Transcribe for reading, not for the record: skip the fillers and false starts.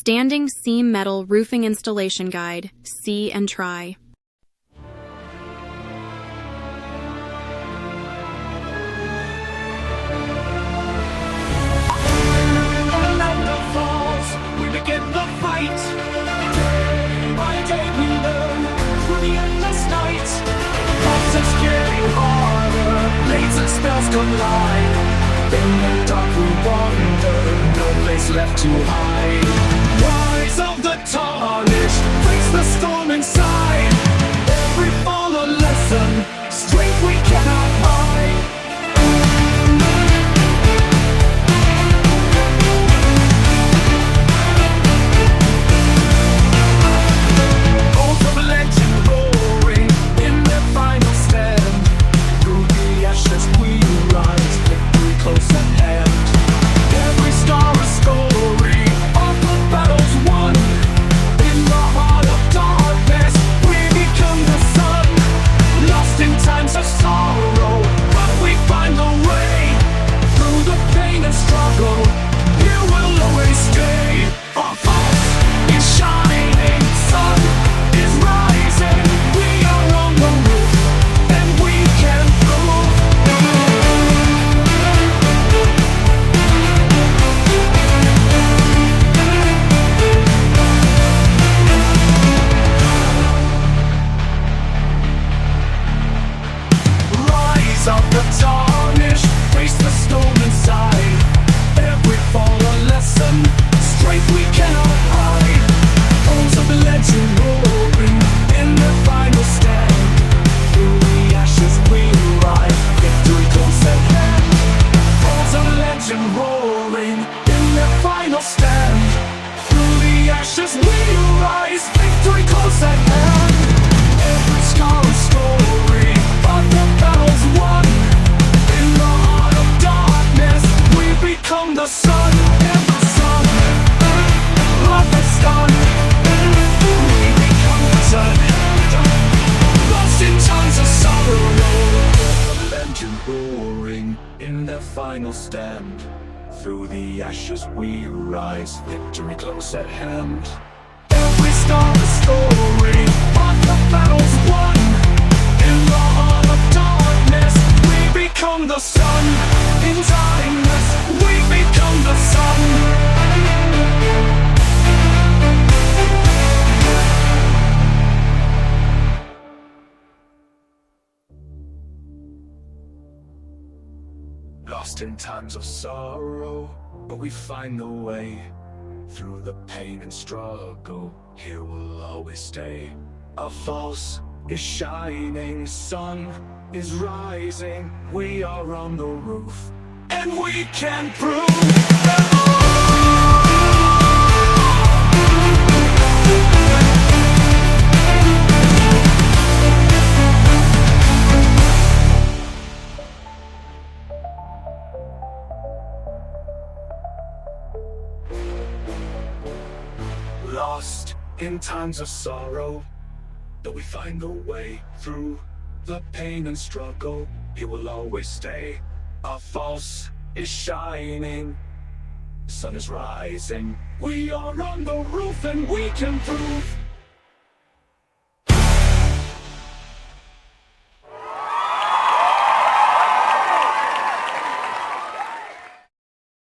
Standing Seam Metal Roofing Installation Guide. See and try. We begin the fight. Day by day we learn through the endless night. Monsters getting harder, blades and spells collide. In the dark we wander, no place left to hide. Rise of the tarnished, face the storm inside. Every fall a lesson, strength we cannot hide. Close at hand. Every star a story of the battles won. In the heart of darkness, we become the sun. Lost in times of sorrow, but we find the way. Through the pain and struggle, here we'll always stay. Our pulse is shining, sun is rising. We are on the roof, and we can prove. Of the tarnished, face the storm inside. Every fall a lesson, strength we cannot hide. Bones of the legend roaring in the final stand. Through the ashes we rise, victory close at hand. Bones of the legend roaring in the final stand. Through the ashes we rise, victory close at hand. Every scar a story of the battles won. In the heart of darkness, we become the sun. Every sun of the sun, we become the sun. Lost in times of sorrow, the legend roaring in their final stand. Through the ashes we rise, victory close at hand. Every star a story of the battles won. In the heart of darkness, we become the sun. In darkness, we become the sun. Lost in times of sorrow, but we find the way. Through the pain and struggle, here we'll always stay. Our false is shining, sun is rising. We are on the roof, and we can prove. Lost in times of sorrow, but we find the way. Through the pain and struggle, it will always stay. Our false is shining, the sun is rising. We are on the roof and we can prove.